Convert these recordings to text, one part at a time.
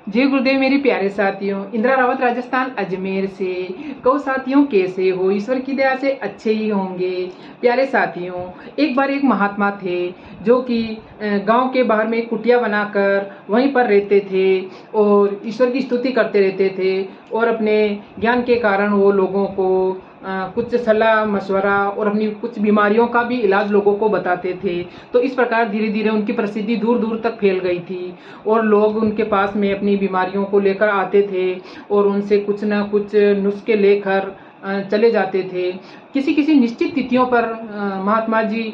जय गुरुदेव मेरे प्यारे साथियों। इंदिरा रावत राजस्थान अजमेर से। कहो साथियों कैसे हो, ईश्वर की दया से अच्छे ही होंगे। प्यारे साथियों, एक बार एक महात्मा थे जो कि गांव के बाहर में एक कुटिया बनाकर वहीं पर रहते थे और ईश्वर की स्तुति करते रहते थे और अपने ज्ञान के कारण वो लोगों को कुछ सलाह मशवरा और अपनी कुछ बीमारियों का भी इलाज लोगों को बताते थे। तो इस प्रकार धीरे धीरे उनकी प्रसिद्धि दूर दूर तक फैल गई थी और लोग उनके पास में अपनी बीमारियों को लेकर आते थे और उनसे कुछ न कुछ नुस्खे लेकर चले जाते थे। किसी किसी निश्चित तिथियों पर महात्मा जी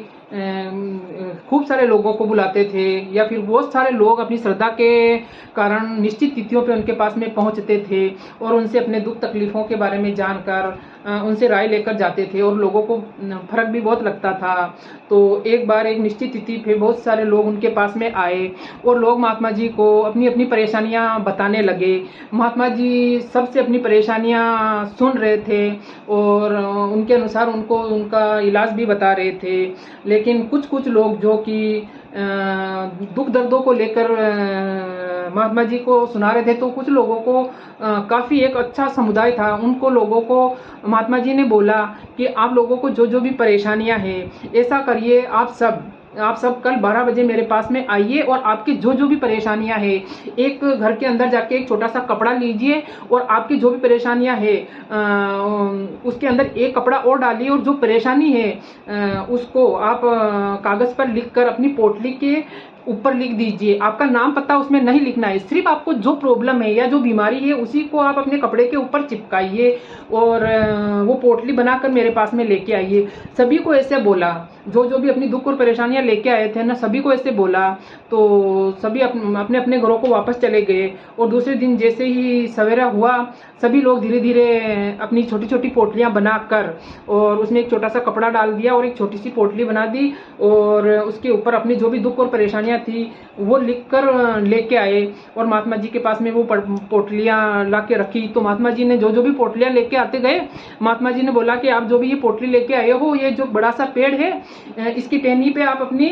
खूब सारे लोगों को बुलाते थे या फिर बहुत सारे लोग अपनी श्रद्धा के कारण निश्चित तिथियों पे उनके पास में पहुंचते थे और उनसे अपने दुख तकलीफों के बारे में जानकर उनसे राय लेकर जाते थे और लोगों को फर्क भी बहुत लगता था। तो एक बार एक निश्चित तिथि पे बहुत सारे लोग उनके पास में आए और लोग महात्मा जी को अपनी अपनी परेशानियां बताने लगे। महात्मा जी सबसे अपनी परेशानियां सुन रहे थे और उनके अनुसार उनको उनका इलाज भी बता रहे थे। लेकिन कुछ कुछ लोग जो कि दुख दर्दों को लेकर महात्मा जी को सुना रहे थे, तो कुछ लोगों को काफ़ी एक अच्छा समुदाय था, उनको लोगों को महात्मा जी ने बोला कि आप लोगों को जो जो भी परेशानियां हैं ऐसा करिए, आप सब कल 12 बजे मेरे पास में आइए और आपकी जो जो भी परेशानियां हैं एक घर के अंदर जाके एक छोटा सा कपड़ा लीजिए और आपकी जो भी परेशानियां हैं उसके अंदर एक कपड़ा और डालिए और जो परेशानी है उसको आप कागज पर लिखकर अपनी पोटली के ऊपर लिख दीजिए। आपका नाम पता उसमें नहीं लिखना है, सिर्फ आपको जो प्रॉब्लम है या जो बीमारी है उसी को आप अपने कपड़े के ऊपर चिपकाइए और वो पोटली बनाकर मेरे पास में लेके आइए। सभी को ऐसे बोला, जो जो भी अपनी दुख और परेशानियां लेके आए थे ना, सभी को ऐसे बोला। तो सभी अपने अपने घरों को वापस चले गए और दूसरे दिन जैसे ही सवेरा हुआ सभी लोग धीरे धीरे अपनी छोटी छोटी पोटलियां बनाकर और उसमें एक छोटा सा कपड़ा डाल दिया और एक छोटी सी पोटली बना दी और उसके ऊपर अपनी जो भी दुख और परेशानियां थी वो लिखकर लेके आए और महात्मा जी के पास में वो पोटलियां ला के रखी। तो महात्मा जी ने जो जो भी पोटलियां लेके आते गए, महात्मा जी ने बोला कि आप जो भी ये पोटली लेके आए हो, ये जो बड़ा सा पेड़ है इसकी टहनी पे आप अपनी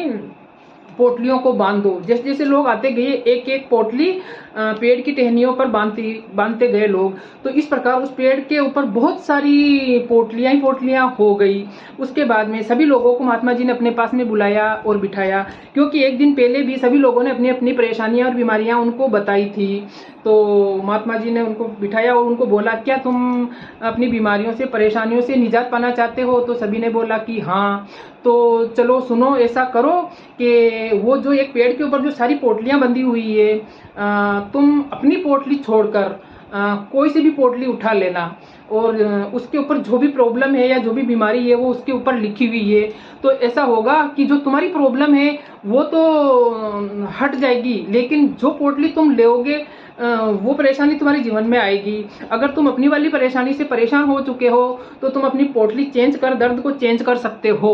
पोटलियों को बांध दो। जैसे जैसे लोग आते गए एक एक पोटली पेड़ की टहनियों पर बांधते गए लोग। तो इस प्रकार उस पेड़ के ऊपर बहुत सारी पोटलियां ही पोटलियां हो गई। उसके बाद में सभी लोगों को महात्मा जी ने अपने पास में बुलाया और बिठाया, क्योंकि एक दिन पहले भी सभी लोगों ने अपनी अपनी परेशानियां और बीमारियां उनको बताई थी। तो महात्मा जी ने उनको बिठाया और उनको बोला, क्या तुम अपनी बीमारियों से परेशानियों से निजात पाना चाहते हो? तो सभी ने बोला कि हाँ। तो चलो सुनो, ऐसा करो कि वो जो एक पेड़ के ऊपर जो सारी पोटलियां बंधी हुई है तुम अपनी पोटली छोड़कर कोई सी भी पोटली उठा लेना और उसके ऊपर जो भी प्रॉब्लम है या जो भी बीमारी है वो उसके ऊपर लिखी हुई है। तो ऐसा होगा कि जो तुम्हारी प्रॉब्लम है वो तो हट जाएगी, लेकिन जो पोटली तुम लोगे वो परेशानी तुम्हारे जीवन में आएगी। अगर तुम अपनी वाली परेशानी से परेशान हो चुके हो तो तुम अपनी पोटली चेंज कर दर्द को चेंज कर सकते हो।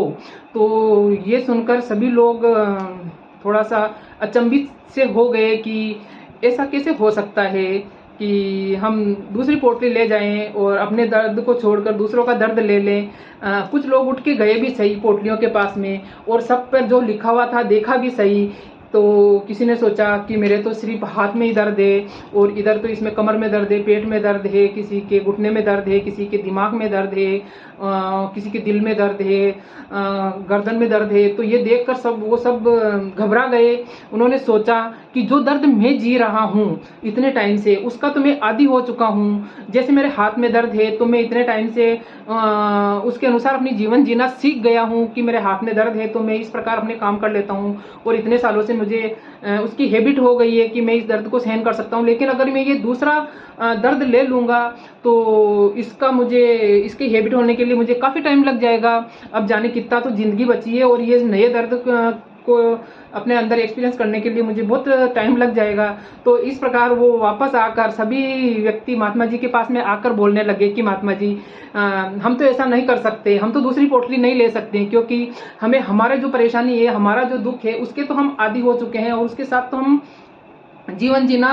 तो ये सुनकर सभी लोग थोड़ा सा अचंभित से हो गए कि ऐसा कैसे हो सकता है कि हम दूसरी पोटली ले जाएं और अपने दर्द को छोड़कर दूसरों का दर्द ले लें। कुछ लोग उठ के गए भी सही पोटलियों के पास में और सब पर जो लिखा हुआ था देखा भी सही। तो किसी ने सोचा कि मेरे तो सिर्फ हाथ में ही दर्द है और इधर तो इसमें कमर में दर्द है, पेट में दर्द है, किसी के घुटने में दर्द है, किसी के दिमाग में दर्द है, किसी के दिल में दर्द है, गर्दन में दर्द है। तो ये देखकर वो सब घबरा गए। उन्होंने सोचा कि जो दर्द मैं जी रहा हूँ इतने टाइम से उसका तो मैं आदी हो चुका हूँ। जैसे मेरे हाथ में दर्द है तो मैं इतने टाइम से उसके अनुसार अपनी जीवन जीना सीख गया हूँ कि मेरे हाथ में दर्द है तो मैं इस प्रकार अपने काम कर लेता हूँ और इतने सालों से मुझे उसकी हैबिट हो गई है कि मैं इस दर्द को सहन कर सकता हूँ। लेकिन अगर मैं ये दूसरा दर्द ले लूँगा तो इसकी हैबिट होने के लिए मुझे काफ़ी टाइम लग जाएगा। अब जाने कितना तो ज़िंदगी बची है और ये नए दर्द को अपने अंदर एक्सपीरियंस करने के लिए मुझे बहुत टाइम लग जाएगा। तो इस प्रकार वो वापस आकर सभी व्यक्ति महात्मा जी के पास में आकर बोलने लगे कि महात्मा जी हम तो ऐसा नहीं कर सकते, हम तो दूसरी पोटली नहीं ले सकते, क्योंकि हमें हमारे जो परेशानी है, हमारा जो दुख है उसके तो हम आदी हो चुके हैं और उसके साथ तो हम जीवन जीना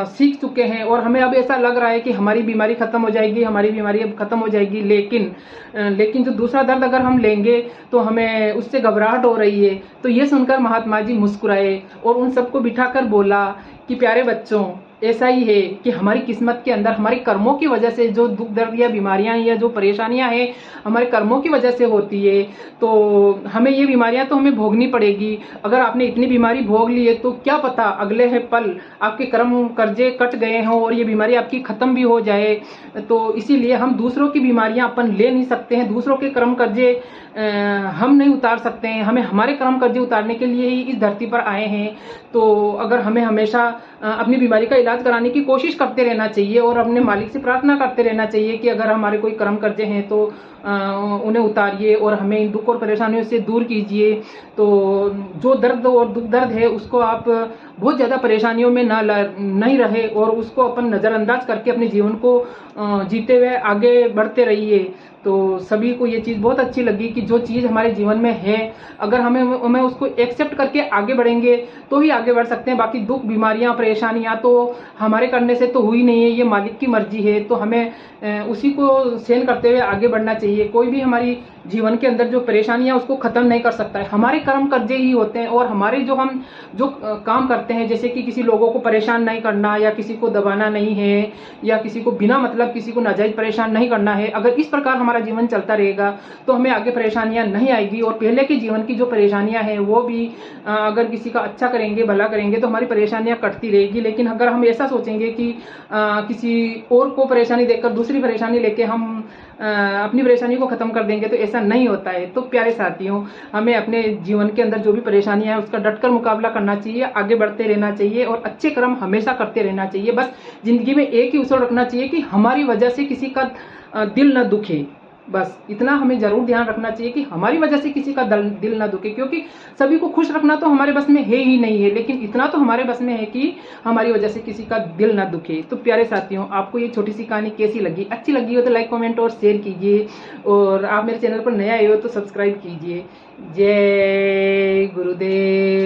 सीख चुके हैं और हमें अब ऐसा लग रहा है कि हमारी बीमारी खत्म हो जाएगी, हमारी बीमारी अब खत्म हो जाएगी। लेकिन जो दूसरा दर्द अगर हम लेंगे तो हमें उससे घबराहट हो रही है। तो ये सुनकर महात्मा जी मुस्कुराए और उन सबको बिठाकर बोला कि प्यारे बच्चों, ऐसा ही है कि हमारी किस्मत के अंदर हमारे कर्मों की वजह से जो दुख दर्द या बीमारियां या जो परेशानियां हैं हमारे कर्मों की वजह से होती है। तो हमें ये बीमारियां तो हमें भोगनी पड़ेगी। अगर आपने इतनी बीमारी भोग ली है तो क्या पता अगले है पल आपके कर्म कर्जे कट गए हों और ये बीमारी आपकी खत्म भी हो जाए। तो इसीलिए हम दूसरों की बीमारियां अपन ले नहीं सकते हैं, दूसरों के कर्म कर्जे हम नहीं उतार सकते हैं। हमें हमारे कर्म कर्जे उतारने के लिए ही इस धरती पर आए हैं। तो अगर हमें हमेशा अपनी बीमारी का इलाज कराने की कोशिश करते रहना चाहिए और अपने मालिक से प्रार्थना करते रहना चाहिए कि अगर हमारे कोई कर्म कर्जे हैं तो उन्हें उतारिए और हमें इन दुख और परेशानियों से दूर कीजिए। तो जो दर्द और दुख दर्द है उसको आप बहुत ज़्यादा परेशानियों में नहीं रहे और उसको अपन नज़रअंदाज करके अपने जीवन को जीते हुए आगे बढ़ते रहिए। तो सभी को ये चीज़ बहुत अच्छी लगी कि जो चीज़ हमारे जीवन में है अगर हमें उसको एक्सेप्ट करके आगे बढ़ेंगे तो ही आगे बढ़ सकते हैं। बाकी दुख बीमारियां परेशानियां तो हमारे करने से तो हुई नहीं है, ये मालिक की मर्जी है। तो हमें उसी को सहन करते हुए आगे बढ़ना चाहिए। कोई भी हमारी जीवन के अंदर जो परेशानियां उसको खत्म नहीं कर सकता है, हमारे कर्म कर्जे ही होते हैं। और हमारे जो काम करते हैं, जैसे कि किसी लोगों को परेशान नहीं करना या किसी को दबाना नहीं है या किसी को बिना मतलब किसी को नाजायज परेशान नहीं करना है, अगर इस प्रकार हमारा जीवन चलता रहेगा तो हमें आगे परेशानियां नहीं आएगी। और पहले के जीवन की जो परेशानियां हैं वो भी अगर किसी का अच्छा करेंगे भला करेंगे तो हमारी परेशानियां कटती रहेगी। लेकिन अगर हम ऐसा सोचेंगे कि किसी और को परेशानी देकर दूसरी परेशानी लेके हम अपनी परेशानी को खत्म कर देंगे तो ऐसा नहीं होता है। तो प्यारे साथियों, हमें अपने जीवन के अंदर जो भी परेशानियां हैं उसका डटकर मुकाबला करना चाहिए, आगे बढ़ते रहना चाहिए और अच्छे कर्म हमेशा करते रहना चाहिए। बस जिंदगी में एक ही उसूल रखना चाहिए कि हमारी वजह से किसी का दिल न दुखे। बस इतना हमें जरूर ध्यान रखना चाहिए कि हमारी वजह से किसी का दिल ना दुखे, क्योंकि सभी को खुश रखना तो हमारे बस में है ही नहीं है, लेकिन इतना तो हमारे बस में है कि हमारी वजह से किसी का दिल ना दुखे। तो प्यारे साथियों, आपको ये छोटी सी कहानी कैसी लगी? अच्छी लगी हो तो लाइक कमेंट और शेयर कीजिए और आप मेरे चैनल पर नए आए हो तो सब्सक्राइब कीजिए। जय गुरुदेव।